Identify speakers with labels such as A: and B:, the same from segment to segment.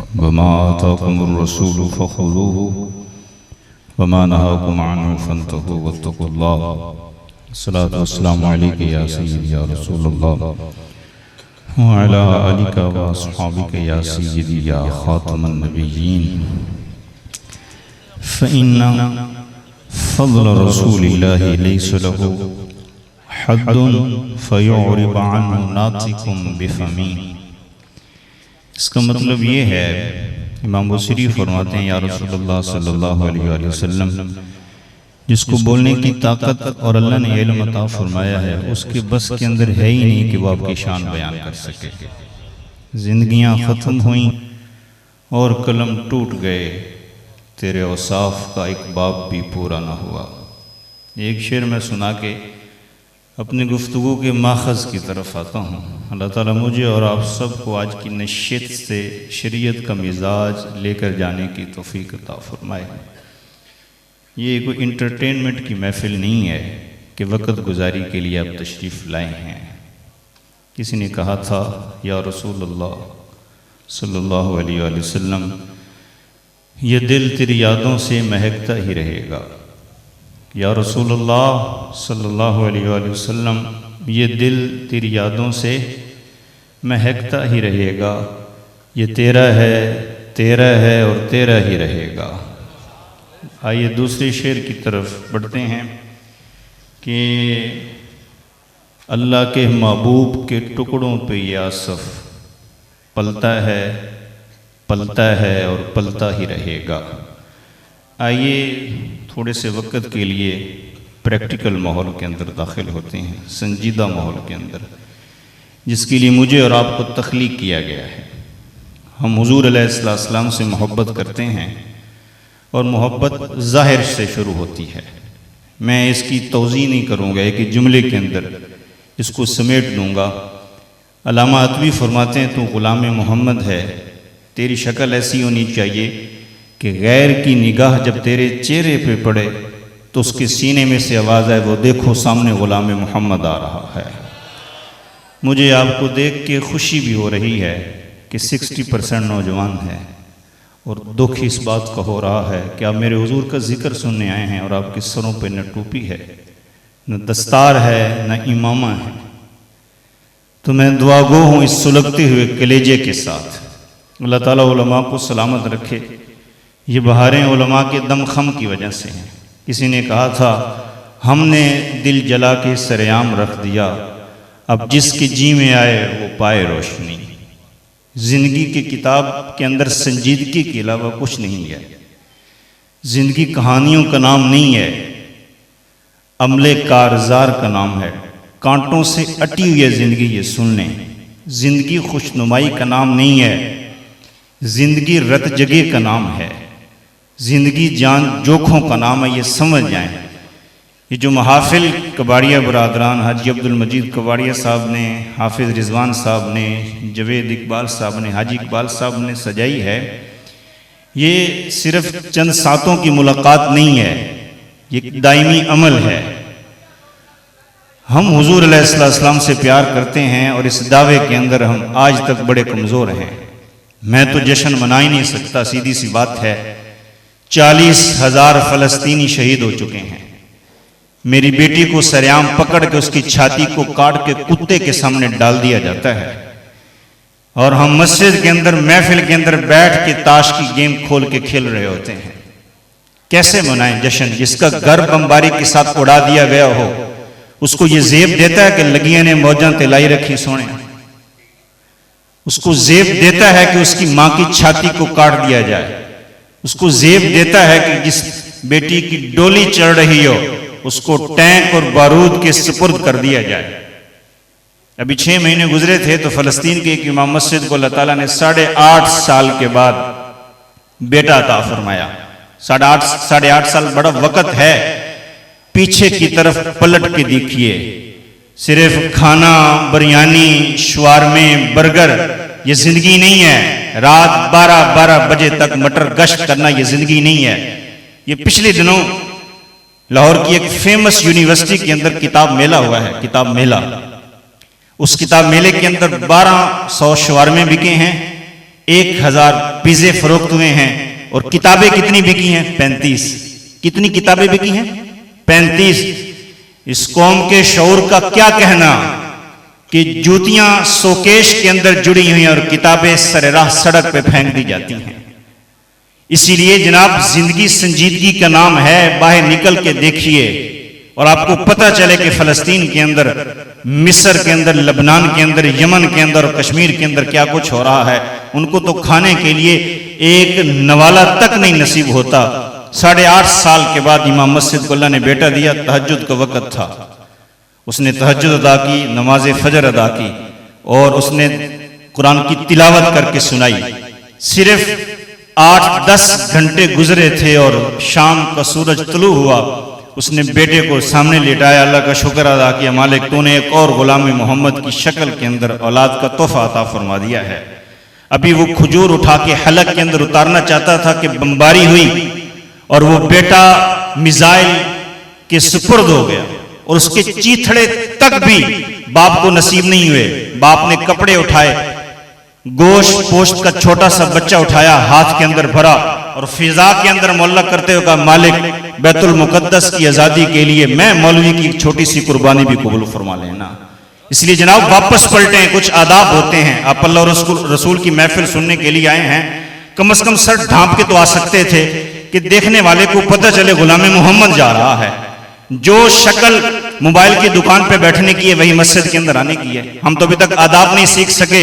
A: وما آتاكم الرسول فخذوه وما نهاكم عنه فانتهوا واتقوا الله الصلاة والسلام عليك يا سيدي يا رسول الله وعلى آلك وأصحابك يا سيدي يا خاتم النبيين فإن فضل رسول الله ليس له حد فيعرب عنه ناطق بفمه۔ اس کا مطلب یہ ہے، امام بصری فرماتے ہیں یا رسول اللہ صلی اللہ علیہ وآلہ وسلم، جس کو بولنے کی طاقت اور اللہ نے علم عطا فرمایا ہے، اس کے بس کے اندر ہے ہی نہیں کہ وہ آپ کی شان بیان کر سکے۔ زندگیاں ختم ہوئیں اور قلم ٹوٹ گئے، تیرے اوصاف کا ایک باب بھی پورا نہ ہوا۔ ایک شعر میں سنا کے اپنی گفتگو کے ماخذ کی طرف آتا ہوں۔ اللہ تعالیٰ مجھے اور آپ سب کو آج کی نشست سے شریعت کا مزاج لے کر جانے کی توفیق عطا فرمائے۔ یہ کوئی انٹرٹینمنٹ کی محفل نہیں ہے کہ وقت گزاری کے لیے آپ تشریف لائے ہیں۔ کسی نے کہا تھا یا رسول اللہ صلی اللہ علیہ وآلہ وسلم، یہ دل تیری یادوں سے مہکتا ہی رہے گا۔ یا رسول اللہ صلی اللہ علیہ وآلہ وسلم، یہ دل تیری یادوں سے مہکتا ہی رہے گا، یہ تیرا ہے اور تیرا ہی رہے گا۔ آئیے دوسرے شعر کی طرف بڑھتے ہیں کہ اللہ کے محبوب کے ٹکڑوں پہ یہ آصف پلتا ہے اور پلتا ہی رہے گا۔ آئیے تھوڑے سے وقت کے لیے پریکٹیکل ماحول کے اندر داخل ہوتے ہیں، سنجیدہ ماحول کے اندر، جس کے لیے مجھے اور آپ کو تخلیق کیا گیا ہے۔ ہم حضور علیہ السلام سے محبت کرتے ہیں اور محبت ظاہر سے شروع ہوتی ہے۔ میں اس کی توضیح نہیں کروں گا، ایک جملے کے اندر اس کو سمیٹ دوں گا۔ علامہ عطوی فرماتے ہیں تو غلام محمد ہے، تیری شکل ایسی ہونی چاہیے کہ غیر کی نگاہ جب تیرے چہرے پہ پڑے تو اس کے سینے میں سے آواز آئے، وہ دیکھو سامنے غلام محمد آ رہا ہے۔ مجھے آپ کو دیکھ کے خوشی بھی ہو رہی ہے کہ 60% نوجوان ہیں، اور دکھ اس بات کا ہو رہا ہے کہ آپ میرے حضور کا ذکر سننے آئے ہیں اور آپ کے سروں پہ نہ ٹوپی ہے، نہ دستار ہے، نہ امامہ ہے۔ تو میں دعا گو ہوں اس سلگتے ہوئے کلیجے کے ساتھ۔ اللہ تعالیٰ علماء کو سلامت رکھے۔ یہ بہاریں علماء کے دم خم کی وجہ سے ہیں۔ کسی نے کہا تھا ہم نے دل جلا کے سریام رکھ دیا، اب جس کے جی میں آئے وہ پائے روشنی۔ زندگی کی کتاب کے اندر سنجیدگی کے علاوہ کچھ نہیں ہے۔ زندگی کہانیوں کا نام نہیں ہے، عمل کارزار کا نام ہے۔ کانٹوں سے اٹی ہوئی ہے زندگی، یہ سن لیں۔ زندگی خوشنمائی کا نام نہیں ہے، زندگی رت جگے کا نام ہے۔ زندگی جان جوکھوں کا نام ہے، یہ سمجھ جائیں۔ یہ جو محافل کباڑیہ برادران، حاجی عبدالمجید کباڑیہ صاحب نے، حافظ رضوان صاحب نے، جوید اقبال صاحب نے، حاجی اقبال صاحب نے سجائی ہے، یہ صرف چند ساتوں کی ملاقات نہیں ہے، یہ دائمی عمل ہے۔ ہم حضور علیہ السلام سے پیار کرتے ہیں اور اس دعوے کے اندر ہم آج تک بڑے کمزور ہیں۔ میں تو جشن منا ہی نہیں سکتا، سیدھی سی بات ہے۔ 40,000 فلسطینی شہید ہو چکے ہیں۔ میری بیٹی کو سریام پکڑ کے اس کی چھاتی کو کاٹ کے کتے کے سامنے ڈال دیا جاتا ہے، اور ہم مسجد کے اندر محفل کے اندر بیٹھ کے تاش کی گیم کھول کے کھیل رہے ہوتے ہیں۔ کیسے منائیں جشن؟ جس کا گھر بمباری کے ساتھ اڑا دیا گیا ہو، اس کو یہ زیب دیتا ہے کہ لگیاں نے موجاں تلائی رکھی سونے، اس کو زیب دیتا ہے کہ اس کی ماں کی چھاتی کو کاٹ دیا جائے، اس کو زیب دیتا ہے کہ جس بیٹی کی ڈولی چڑھ رہی ہو اس کو ٹینک اور بارود کے سپرد کر دیا جائے۔ ابھی 6 مہینے گزرے تھے تو فلسطین کے ایک امام مسجد کو اللہ تعالیٰ نے 8.5 سال کے بعد بیٹا عطا فرمایا۔ 8.5 سال بڑا وقت ہے۔ پیچھے کی طرف پلٹ کے دیکھیے، صرف کھانا، بریانی، شوارمے، برگر یہ زندگی نہیں ہے۔ رات 12 بجے تک مٹر گشت کرنا یہ زندگی نہیں ہے۔ یہ پچھلے دنوں لاہور کی ایک فیمس یونیورسٹی کے اندر کتاب میلہ ہوا ہے، کتاب میلہ۔ اس کتاب میلے کے اندر 1200 شوارمے بکے ہیں، 1000 پیزے فروخت ہوئے ہیں، اور کتابیں کتنی بکی ہیں؟ 35۔ کتنی کتابیں بکی ہیں؟ 35۔ اس قوم کے شعور کا کیا کہنا کہ جوتیاں سوکیش کے اندر جڑی ہوئی ہیں اور کتابیں سر راہ سڑک پہ پھینک دی جاتی ہیں۔ اسی لیے جناب زندگی سنجیدگی کا نام ہے، باہر نکل کے دیکھیے اور آپ کو پتہ چلے کہ فلسطین کے اندر، مصر کے اندر، لبنان کے اندر، یمن کے اندر اور کشمیر کے اندر کیا کچھ ہو رہا ہے۔ ان کو تو کھانے کے لیے ایک نوالا تک نہیں نصیب ہوتا۔ 8.5 سال کے بعد امام مسجد کو اللہ نے بیٹا دیا، تہجد کا وقت تھا، اس نے تہجد ادا کی، نماز فجر ادا کی، اور اس نے قرآن کی تلاوت کر کے سنائی۔ صرف 8-10 گھنٹے گزرے تھے اور شام کا سورج طلوع ہوا، اس نے بیٹے کو سامنے لٹایا، اللہ کا شکر ادا کیا، مالک تو نے ایک اور غلام محمد کی شکل کے اندر اولاد کا تحفہ عطا فرما دیا ہے۔ ابھی وہ کھجور اٹھا کے حلق کے اندر اتارنا چاہتا تھا کہ بمباری ہوئی اور وہ بیٹا میزائل کے سپرد ہو گیا، اور اس کے چیتھڑے تک بھی باپ کو نصیب نہیں ہوئے۔ باپ نے کپڑے اٹھائے، گوشت پوشت کا چھوٹا سا بچہ اٹھایا، ہاتھ کے اندر بھرا اور فضا کے اندر معلق کرتے ہوئے کہا، مالک بیت المقدس کی آزادی کے لیے میں مولوی کی ایک چھوٹی سی قربانی بھی قبول فرما لینا۔ اس لیے جناب واپس پلٹیں، کچھ آداب ہوتے ہیں۔ آپ اللہ اور رسول کی محفل سننے کے لیے آئے ہیں، کم از کم سر ڈھانپ کے تو آ سکتے تھے کہ دیکھنے والے کو پتہ چلے غلام محمد جا رہا ہے۔ جو شکل موبائل کی دکان پہ بیٹھنے کی ہے وہی مسجد کے اندر آنے کی ہے۔ ہم تو ابھی تک آداب نہیں سیکھ سکے،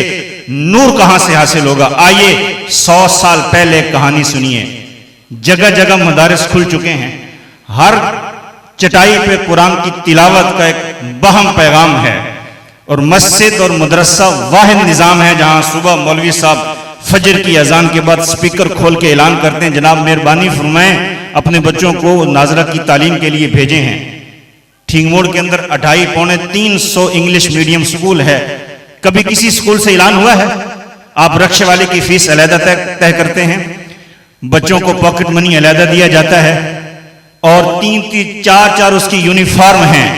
A: نور کہاں سے حاصل ہوگا؟ آئیے 100 سال پہلے کہانی سنیے۔ جگہ جگہ مدارس کھل چکے ہیں، ہر چٹائی پہ قرآن کی تلاوت کا ایک بہم پیغام ہے، اور مسجد اور مدرسہ واحد نظام ہے جہاں صبح مولوی صاحب فجر کی اذان کے بعد سپیکر کھول کے اعلان کرتے ہیں، جناب مہربانی فرمائیں اپنے بچوں کو ناظرہ کی تعلیم کے لیے بھیجے ہیں۔ ٹھینگ موڑ کے اندر 250-300 انگلش میڈیم سکول ہے۔ کبھی کسی سکول سے اعلان ہوا ہے؟ آپ رکشے والے کی فیس علیحدہ طے کرتے ہیں، بچوں کو پاکٹ منی علیحدہ دیا جاتا ہے، اور 3-4 اس کی یونیفارم ہیں،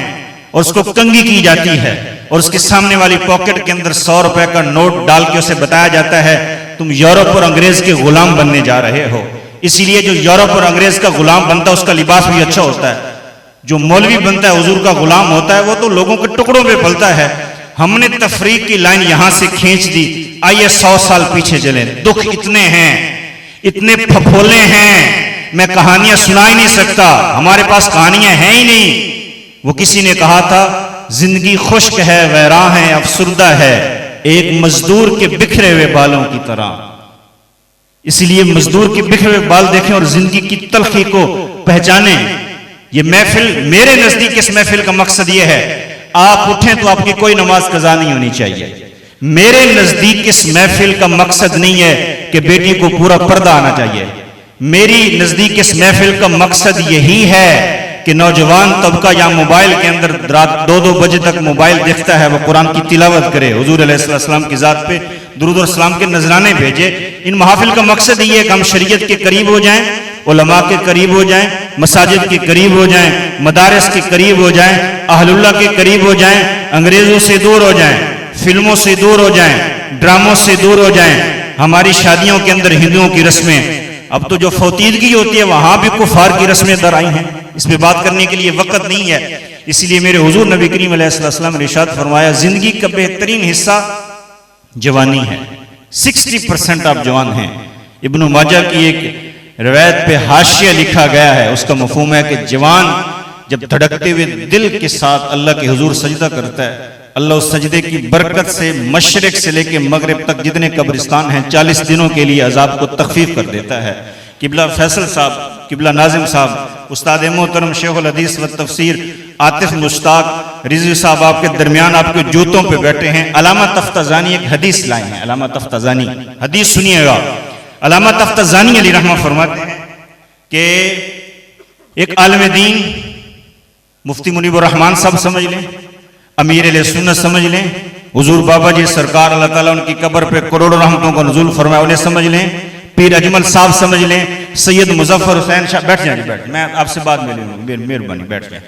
A: اور اس کو کنگھی کی جاتی ہے، اور اس کے سامنے والی پاکٹ کے اندر 100 روپے کا نوٹ ڈال کے اسے بتایا جاتا ہے تم یورپ اور انگریز کے غلام بننے جا رہے ہو۔ اسی لیے جو یورپ اور انگریز کا غلام بنتا ہے اس کا لباس بھی اچھا ہوتا ہے، جو مولوی بنتا ہے حضور کا غلام ہوتا ہے وہ تو لوگوں کے ٹکڑوں پہ پلتا ہے۔ ہم نے تفریق کی لائن یہاں سے کھینچ دی، آئیے 100 سال پیچھے چلیں۔ دکھ اتنے ہیں، اتنے پھپھولے ہیں، میں کہانیاں سنا ہی نہیں سکتا، ہمارے پاس کہانیاں ہیں ہی نہیں۔ وہ کسی نے کہا تھا زندگی خشک ہے، ویراں ہے، افسردہ ہے، ایک مزدور کے بکھرے ہوئے بالوں کی طرح۔ اس لیے مزدور کے بکھرے ہوئے بال دیکھیں اور زندگی کی تلخی کو پہچانیں۔ یہ محفل، میرے نزدیک اس محفل کا مقصد یہ ہے، آپ اٹھیں تو آپ کی کوئی نماز قضا نہیں ہونی چاہیے۔ میرے نزدیک اس محفل کا مقصد نہیں ہے کہ بیٹی کو پورا پردہ آنا چاہیے۔ میری نزدیک اس محفل کا مقصد یہی ہے کہ نوجوان طبقہ یا موبائل کے اندر رات 2-2 بجے تک موبائل دیکھتا ہے، وہ قرآن کی تلاوت کرے، حضور علیہ السلام کی ذات پہ درود اور سلام کے نذرانے بھیجے۔ ان محافل کا مقصد یہ ہے کہ ہم شریعت کے قریب ہو جائیں، علماء کے قریب ہو جائیں، مساجد کے قریب ہو جائیں، مدارس کے قریب ہو جائیں، اہل اللہ کے قریب ہو جائیں، انگریزوں سے دور ہو جائیں، فلموں سے دور ہو جائیں، ڈراموں سے دور ہو جائیں۔ ہماری شادیوں کے اندر ہندوؤں کی رسمیں، اب تو جو فوتیدگی ہوتی ہے وہاں بھی کفار کی رسمیں در آئی ہیں، اس پہ بات کرنے کے لیے وقت نہیں ہے۔ اس لیے میرے حضور نبی کریم علیہ السلام نے ارشاد فرمایا زندگی کا بہترین حصہ جوانی ہے، 60% آپ جوان ہیں۔ ابن ماجہ کی ایک روایت پہ حاشیہ لکھا گیا ہے، اس کا مفہوم ہے کہ جوان جب دھڑکتے ہوئے دل کے ساتھ اللہ کے حضور سجدہ کرتا ہے، اللہ اس سجدے کی برکت سے مشرق سے لے کے مغرب تک جتنے قبرستان ہیں 40 دنوں کے لیے عذاب کو تخفیف کر دیتا ہے۔ قبلہ فیصل صاحب، قبلہ ناظم صاحب، استاد محترم شیخ الحدیث و تفسیر عاطف مشتاق رضوی صاحب آپ کے درمیان آپ کے جوتوں پہ بیٹھے ہیں۔ علامہ تفتزانی ایک حدیث لائے ہیں، علامہ تفتزانی حدیث سنیے گا۔ علامہ تفتزانی علیہ رحمہ فرماتے ہیں کہ ایک عالم دین مفتی منیب الرحمن صاحب سمجھ لیں، امیر علیہ سنت سمجھ لیں، حضور بابا جی سرکار اللہ تعالیٰ ان کی قبر پہ کروڑوں رحمتوں کا نزول فرمایا انہیں سمجھ لیں، پیر اجمل صاحب سمجھ لیں، سید مظفر حسین شاہ، بیٹھ جائیں، بیٹھ، میں آپ سے بعد میں لے لوں، مہربانی بیٹھ جائیں۔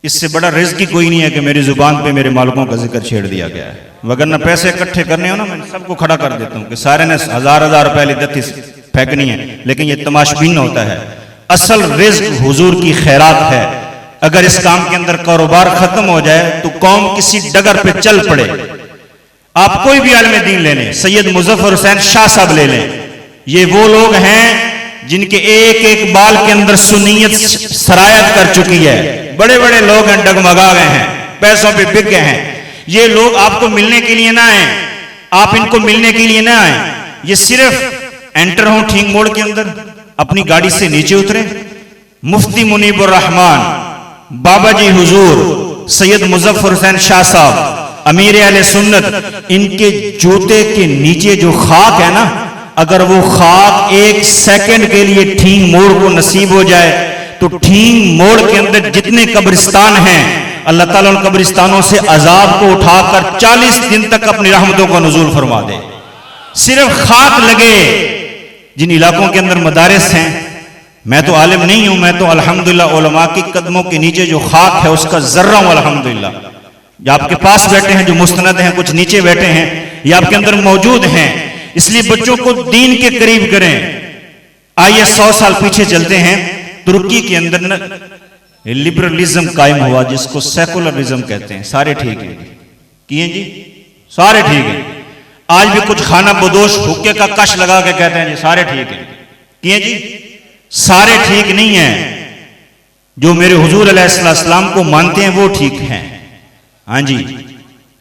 A: اس سے بڑا رزق ہی کوئی نہیں ہے کہ میری زبان پہ میرے مالکوں کا ذکر چھیڑ دیا گیا ہے، وگرنہ پیسے اکٹھے کرنے ہو نا میں سب کو کھڑا کر دیتا ہوں کہ سارے نے ہزار روپے لی دتی پھینکنی ہے، لیکن یہ تماشبین ہوتا ہے۔ اصل رزق حضور کی خیرات ہے۔ اگر اس کام کے اندر کاروبار ختم ہو جائے تو قوم کسی ڈگر پہ چل پڑے۔ آپ کوئی بھی عالم دین لے لیں، سید مظفر حسین شاہ صاحب لے لیں، یہ وہ لوگ ہیں جن کے ایک ایک بال کے اندر سنیت سرایت کر چکی ہے۔ بڑے بڑے لوگ ہیں، ڈگمگا گئے ہیں، پیسوں پہ بک گئے ہیں۔ یہ لوگ آپ کو ملنے کے لیے نہ آئیں، آپ ان کو ملنے کے لیے نہ آئیں، یہ صرف انٹر ہوں ٹھینگ موڑ کے اندر، اپنی گاڑی سے نیچے اتریں، مفتی منیب الرحمان بابا جی حضور سید مظفر حسین شاہ صاحب امیر اہل سنت، ان کے جوتے کے نیچے جو خاک ہے نا، اگر وہ خاک ایک سیکنڈ کے لیے ٹھینگ موڑ کو نصیب ہو جائے تو ٹھینگ موڑ کے اندر جتنے قبرستان ہیں اللہ تعالیٰ ان قبرستانوں سے عذاب کو اٹھا کر 40 دن تک اپنی رحمتوں کا نزول فرما دے۔ صرف خاک لگے۔ جن علاقوں کے اندر مدارس ہیں، میں تو عالم نہیں ہوں، میں تو الحمدللہ علماء کی قدموں کے نیچے جو خاک ہے اس کا ذرہ ہوں الحمدللہ۔ یا آپ کے پاس بیٹھے ہیں جو مستند ہیں، کچھ نیچے بیٹھے ہیں، یہ آپ کے اندر موجود ہیں، اس لیے بچوں کو دین کے قریب کریں۔ آئیے 100 سال پیچھے چلتے ہیں، ترکی کے اندر لبرلزم قائم ہوا جس کو سیکولرزم کہتے ہیں۔ سارے ٹھیک ہیں کیے جی، سارے ٹھیک ہیں۔ آج بھی کچھ خانہ بدوش حقے کا کش لگا کے کہتے ہیں جی سارے ٹھیک ہیں کیے جی، سارے ٹھیک نہیں ہیں۔ جو میرے حضور علیہ السلام کو مانتے ہیں وہ ٹھیک ہیں۔ ہاں جی،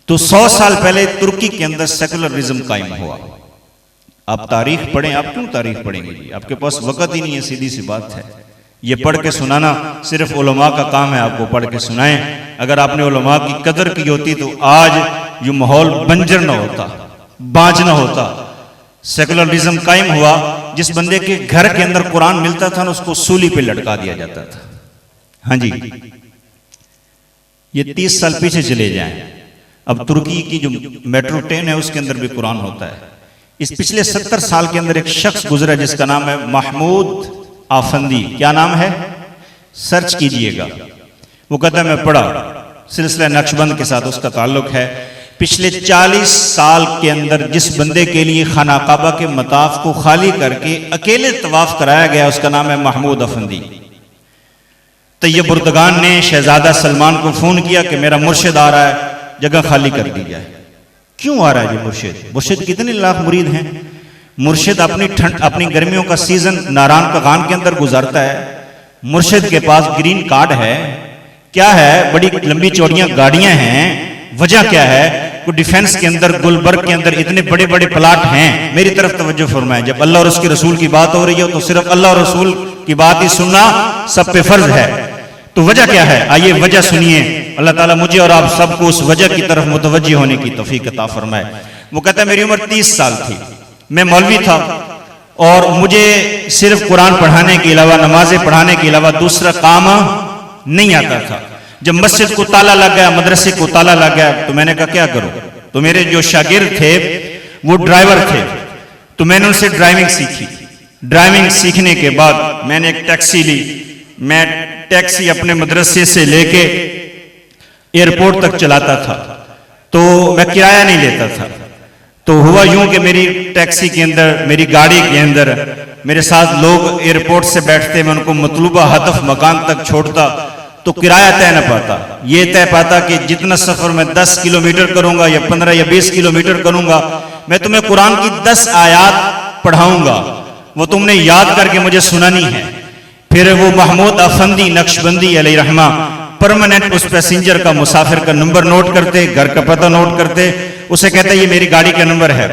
A: تو 100 سال پہلے ترکی کے اندر سیکولرزم قائم ہوا۔ آپ تاریخ پڑھیں، آپ کیوں تاریخ پڑھیں گے جی؟ آپ کے پاس وقت ہی نہیں ہے، سیدھی سی بات ہے۔ یہ پڑھ کے سنانا صرف علماء کا کام ہے، آپ کو پڑھ کے سنائیں۔ اگر آپ نے علماء کی قدر کی ہوتی تو آج یہ ماحول بنجر نہ ہوتا، بانج نہ ہوتا۔ سیکولرزم قائم ہوا، جس بندے کے گھر کے اندر قرآن ملتا تھا نا اس کو سولی پہ لٹکا دیا جاتا تھا۔ ہاں جی، یہ 30 سال پیچھے چلے جائیں، اب ترکی کی جو میٹرو ٹرین ہے اس کے اندر بھی قرآن ہوتا ہے۔ اس پچھلے 70 سال کے اندر ایک شخص گزرا جس کا نام ہے محمود آفندی۔ کیا نام ہے؟ سرچ کیجئے گا۔ وہ کہتا ہے میں پڑھا، سلسلہ نقشبند کے ساتھ اس کا تعلق ہے۔ پچھلے 40 سال کے اندر جس بندے کے لیے خانہ کعبہ کے مطاف کو خالی کر کے اکیلے طواف کرایا گیا اس کا نام ہے محمود آفندی۔ طیب اردگان نے شہزادہ سلمان کو فون کیا کہ میرا مرشد آ رہا ہے، جگہ خالی کر دی جائے۔ کیوں آ رہا ہے یہ مرشد کتنے لاکھ مرید ہیں؟ مرشد اپنی گرمیوں کا سیزن ناران کغان کے اندر گزارتا ہے۔ مرشد کے پاس گرین کارڈ ہے، کیا ہے، بڑی لمبی چوڑیاں گاڑیاں ہیں، وجہ کیا ہے؟ کوئی ڈیفنس کے اندر گلبرگ کے اندر اتنے بڑے بڑے پلاٹ ہیں۔ میری طرف توجہ فرمائیں، جب اللہ اور اس کے رسول کی بات ہو رہی ہے تو صرف اللہ اور رسول کی بات ہی سننا سب پہ فرض ہے۔ تو وجہ کیا ہے؟ آئیے وجہ سنیے، اللہ تعالیٰ مجھے اور آپ سب کو اس وجہ کی طرف متوجہ ہونے کی توفیق عطا فرمائے۔ وہ کہتا ہے میری عمر 30 سال تھی، میں مولوی تھا اور مجھے صرف قرآن پڑھانے کے علاوہ، نمازیں پڑھانے کے علاوہ دوسرا کام نہیں آتا تھا۔ جب مسجد کو تالا لگ گیا، مدرسے کو تالا لگ گیا تو میں نے کہا کیا کروں؟ تو میرے جو شاگرد تھے وہ ڈرائیور تھے، تو میں نے ان سے ڈرائیونگ سیکھی۔ ڈرائیونگ سیکھنے کے بعد میں نے ایک ٹیکسی لی۔ میں ٹیکسی اپنے مدرسے سے لے کے ایئرپورٹ تک چلاتا تھا، تو میں کرایہ نہیں لیتا تھا۔ تو ہوا یوں کہ میری ٹیکسی کے اندر، میری گاڑی کے اندر میرے ساتھ لوگ ایئرپورٹ سے بیٹھتے، میں ان کو مطلوبہ ہدف مکان تک چھوڑتا تو کرایہ طے نہ پاتا۔ یہ طے پاتا کہ جتنا سفر میں 10 کلومیٹر کروں گا یا 15 یا 20 کلومیٹر کروں گا، میں تمہیں قرآن کی 10 آیات پڑھاؤں گا، وہ تم نے یاد کر کے مجھے سنانی ہے۔ پھر وہ محمود افندی نقشبندی علیہ رحمہ پرماننٹ اس پیسنجر کا، مسافر کا نمبر نوٹ کرتے، گھر کا پتہ نوٹ کرتے، اسے کہتے یہ میری گاڑی کا نمبر ہے،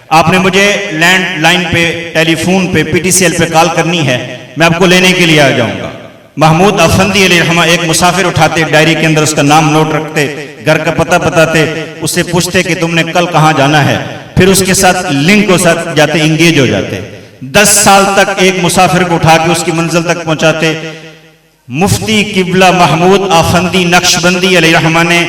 A: آپ نے مجھے لینڈ لائن پہ، ٹیلی فون پہ، پی ٹی سی ایل پہ کال کرنی ہے، میں آپ کو لینے کے لیے آ جاؤں گا۔ محمود افندی علیہ رحمہ ایک مسافر اٹھاتے، ڈائری کے اندر اس کا نام نوٹ رکھتے، گھر کا پتہ بتاتے، اسے پوچھتے کہ تم نے کل کہاں جانا ہے، پھر اس کے ساتھ لنک کو ساتھ جاتے، انگیج ہو جاتے۔ 10 سال تک ایک مسافر کو اٹھا کے اس کی منزل تک پہنچاتے۔ مفتی قبلہ محمود آفندی نقشبندی علیہ رحمہ نے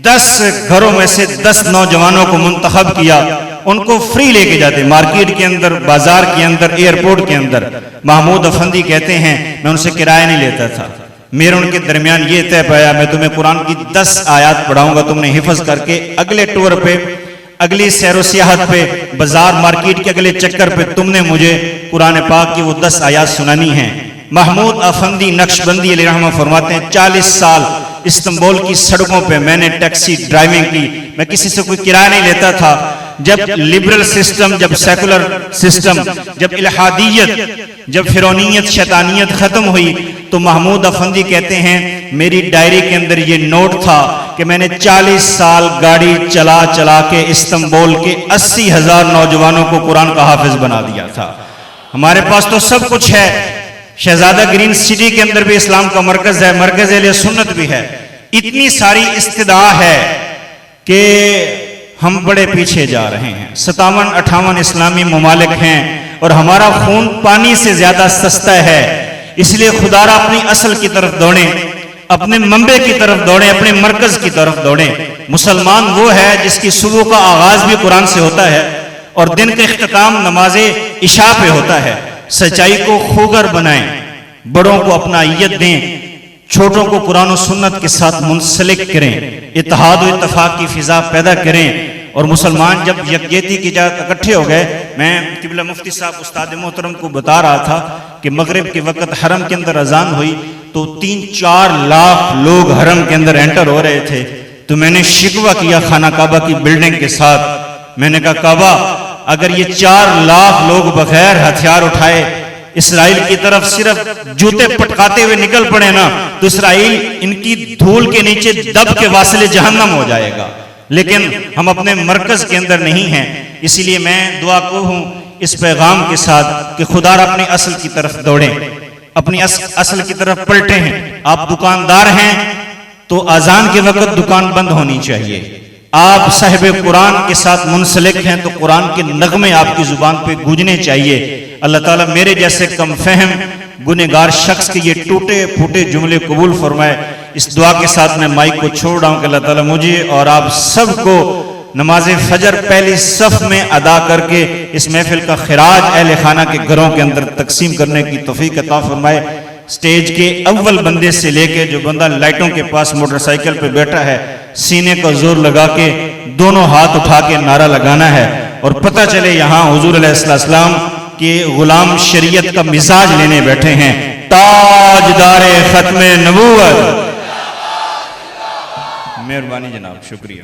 A: 10 گھروں میں سے 10 نوجوانوں کو منتخب کیا، ان کو فری لے کے جاتے، مارکیٹ کے اندر، بازار کے اندر، ایئرپورٹ کے اندر۔ محمود افندی کہتے ہیں میں ان سے کرایہ نہیں لیتا تھا، میرے ان کے درمیان یہ طے پایا میں تمہیں قرآن کی 10 آیات پڑھاؤں گا، تم نے حفظ کر کے اگلے ٹور پہ، اگلی سیر و سیاحت پہ، بازار مارکیٹ کے اگلے چکر پہ تم نے مجھے قرآن پاک کی وہ 10 آیات سنانی ہیں۔ محمود افندی نقشبندی علیہ رحمہ فرماتے ہیں 40 سال استنبول کی سڑکوں پہ میں نے ٹیکسی ڈرائیونگ کی، میں کسی سے کوئی کرایہ نہیں لیتا تھا۔ جب لبرل سسٹم، جب سیکولر سسٹم، جب الہادیت، جب فرعونیت، شیطانیت ختم ہوئی تو محمود افندی کہتے ہیں میری ڈائری کے اندر یہ نوٹ تھا کہ میں نے 40 سال گاڑی چلا چلا کے استنبول کے 80,000 نوجوانوں کو قرآن کا حافظ بنا دیا تھا۔ ہمارے پاس تو سب کچھ ہے، شہزادہ گرین سٹی کے اندر بھی اسلام کا مرکز ہے، مرکز اہل سنت بھی ہے، اتنی ساری استدعا ہے کہ ہم بڑے پیچھے جا رہے ہیں۔ 57-58 اسلامی ممالک ہیں اور ہمارا خون پانی سے زیادہ سستا ہے، اس لیے خدا را اپنی اصل کی طرف دوڑیں، اپنے منبع کی طرف دوڑیں، اپنے مرکز کی طرف دوڑیں۔ مسلمان وہ ہے جس کی صبح کا آغاز بھی قرآن سے ہوتا ہے اور دن کا اختتام نماز عشاء پہ ہوتا ہے۔ سچائی کو خوگر بنائیں، بڑوں کو اپنائیت دیں، چھوٹوں کو قرآن و سنت کے ساتھ منسلک کریں، اتحاد و اتفاق کی فضا پیدا کریں۔ اور مسلمان جب یکجہتی کی جات اکٹھے ہو گئے، میں قبلہ مفتی صاحب استاد محترم کو بتا رہا تھا کہ مغرب کے وقت حرم کے اندر اذان ہوئی تو 3-4 لاکھ لوگ حرم کے اندر انٹر ہو رہے تھے، تو میں نے شکوہ کیا خانہ کعبہ کی بلڈنگ کے ساتھ، میں نے کہا کعبہ اگر یہ 4 لاکھ لوگ بغیر ہتھیار اٹھائے اسرائیل کی طرف صرف جوتے پٹکاتے ہوئے نکل پڑے نا تو اسرائیل ان کی دھول کے نیچے دب کے واصل جہنم ہو جائے گا، لیکن ہم اپنے مرکز کے اندر نہیں ہیں۔ اسی لیے میں دعا کو ہوں اس پیغام کے ساتھ کہ خدا را اپنی اصل کی طرف دوڑیں، اپنی اصل کی طرف پلٹیں ہیں۔ آپ دکاندار ہیں تو اذان کے وقت دکان بند ہونی چاہیے، آپ صاحب قرآن کے ساتھ منسلک ہیں تو قرآن کے نغمے آپ کی زبان پہ گونجنے چاہیے۔ اللہ تعالیٰ میرے جیسے کم فہم گنہگار شخص کے یہ ٹوٹے پھوٹے جملے قبول فرمائے۔ اس دعا کے ساتھ میں مائک کو چھوڑ رہا ہوں کہ اللہ تعالیٰ مجھے اور آپ سب کو نماز فجر پہلی صف میں ادا کر کے اس محفل کا خراج اہل خانہ کے گھروں کے اندر تقسیم کرنے کی توفیق عطا فرمائے۔ سٹیج کے اول بندے سے لے کے جو بندہ لائٹوں کے پاس موٹر سائیکل پہ بیٹھا ہے، سینے کا زور لگا کے دونوں ہاتھ اٹھا کے نعرہ لگانا ہے اور پتہ چلے یہاں حضور علیہ السلام کے غلام شریعت کا مزاج لینے بیٹھے ہیں۔ تاجدار ختم نبوت، مہربانی جناب، شکریہ۔